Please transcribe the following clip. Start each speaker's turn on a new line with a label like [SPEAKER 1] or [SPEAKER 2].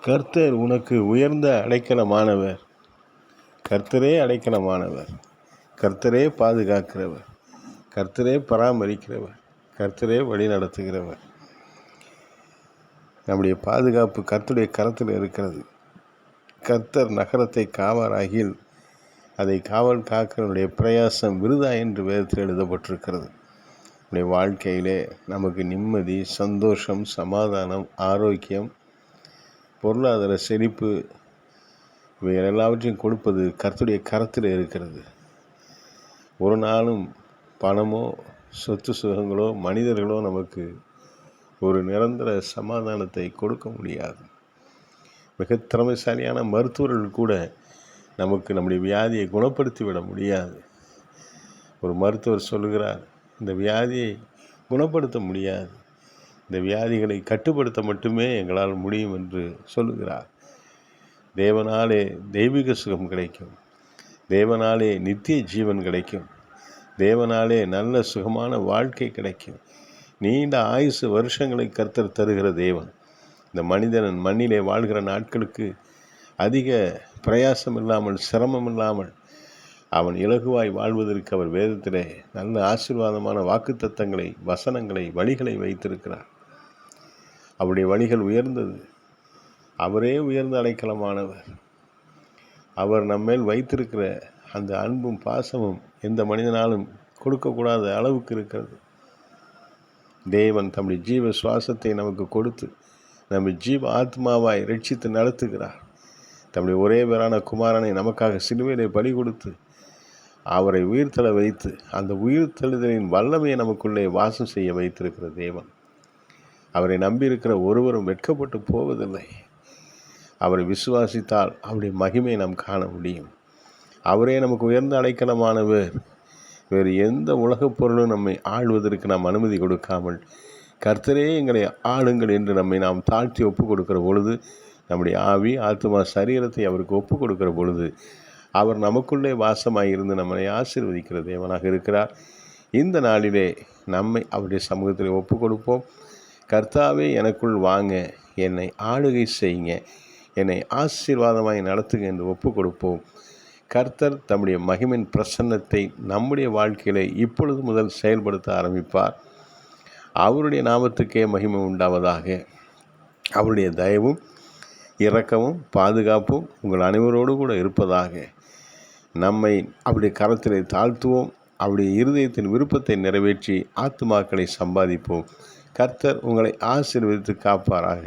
[SPEAKER 1] கர்த்தர் உனக்கு உயர்ந்த அடைக்கலமானவர். கர்த்தரே அடைக்கலமானவர். கர்த்தரே பாதுகாக்கிறவர். கர்த்தரே பராமரிக்கிறவர். கர்த்தரே வழி நடத்துகிறவர். நம்முடைய பாதுகாப்பு கர்த்தருடைய கரத்தில் இருக்கிறது. கர்த்தர் நகரத்தை காவாராகில் அதை காவல் காக்கிறவருடைய பிரயாசம் விருதா என்று வேதத்தில் எழுதப்பட்டிருக்கிறது. நம்முடைய வாழ்க்கையிலே நமக்கு நிம்மதி, சந்தோஷம், சமாதானம், ஆரோக்கியம், பொருளாதார செழிப்பு இவை எல்லாவற்றையும் கொடுப்பது கர்த்தருடைய கரத்தில் இருக்கிறது. ஒரு நாளும் பணமோ சொத்து சுகங்களோ மனிதர்களோ நமக்கு ஒரு நிரந்தர சமாதானத்தை கொடுக்க முடியாது. மிக திறமைசாலியான மருத்துவர்கள் கூட நமக்கு நம்முடைய வியாதியை குணப்படுத்தி விட முடியாது. ஒரு மருத்துவர் சொல்லுகிறார், இந்த வியாதியை குணப்படுத்த முடியாது, இந்த வியாதிகளை கட்டுப்படுத்த மட்டுமே எங்களால் முடியும் என்று சொல்லுகிறார். தேவனாலே தெய்வீக சுகம் கிடைக்கும். தேவனாலே நித்திய ஜீவன் கிடைக்கும். தேவனாலே நல்ல சுகமான வாழ்க்கை கிடைக்கும். நீண்ட ஆயுசு வருஷங்களை கர்த்தர் தருகிற தேவன். இந்த மனிதன் மண்ணிலே வாழ்கிற நாட்களுக்கு அதிக பிரயாசம் இல்லாமல், சிரமம் இல்லாமல் அவன் இலகுவாய் வாழ்வதற்கு அவர் வேதத்திலே நல்ல ஆசீர்வாதமான வாக்குத்தத்தங்களை, வசனங்களை, வழிகளை வைத்திருக்கிறார். அவருடைய வழிகள் உயர்ந்தது. அவரே உயர்ந்த அடைக்கலமானவர். அவர் நம்மேல் வைத்திருக்கிற அந்த அன்பும் பாசமும் எந்த மனிதனாலும் கொடுக்கக்கூடாத அளவுக்கு இருக்கிறது. தேவன் தம்முடைய ஜீவ சுவாசத்தை நமக்கு கொடுத்து நம்ம ஜீவ ஆத்மாவாய் ரட்சித்து நடத்துகிறார். தம்முடைய ஒரே பேரான குமாரனை நமக்காக சிலுவையிலே பலி கொடுத்து அவரை உயிர்த்தெழ வைத்து அந்த உயிர்த்தெழுதலின் வல்லமையை நமக்குள்ளே வாசம் செய்ய வைத்திருக்கிற தேவன். அவரை நம்பியிருக்கிற ஒருவரும் வெட்கப்பட்டு போவதில்லை. அவரை விசுவாசித்தால் அவருடைய மகிமையை நாம் காண முடியும். அவரே நமக்கு உயர்ந்த அடைக்கலமானவர். வேறு எந்த உலகப் பொருளும் நம்மை ஆள்வதற்கு நாம் அனுமதி கொடுக்காமல், கர்த்தரே எங்களை ஆளுங்கள் என்று நம்மை நாம் தாழ்த்தி ஒப்பு கொடுக்கிற பொழுது, நம்முடைய ஆவி, ஆத்மா, சரீரத்தை அவருக்கு ஒப்பு கொடுக்கிற பொழுது அவர் நமக்குள்ளே வாசமாயிருந்து நம்மை ஆசீர்வதிக்கிற தேவனாக இருக்கிறார். இந்த நாளிலே நம்மை அவருடைய சமூகத்தில் ஒப்பு கொடுப்போம். கர்த்தாவே எனக்குள் வாங்க, என்னை ஆளுகை செய்யுங்க, என்னை ஆசீர்வாதமாய் நடத்துங்க என்று ஒப்பு கொடுப்போம். கர்த்தர் தம்முடைய மகிமையின் பிரசன்னத்தை நம்முடைய வாழ்க்கையிலே இப்பொழுது முதல் செயல்படுத்த ஆரம்பிப்பார். அவருடைய நாமத்துக்கே மகிமை உண்டாவதாக. அவருடைய தயவும் இரக்கமும் பாதுகாப்பும் உங்கள் அனைவரோடு கூட இருப்பதாக. நம்மை அவருடைய கரத்திலே தாழ்த்துவோம். அவருடைய இருதயத்தின் விருப்பத்தை நிறைவேற்றி ஆத்துமாக்களை சம்பாதிப்போம். கர்த்தர் உங்களை ஆசீர்வதித்து காப்பாராக.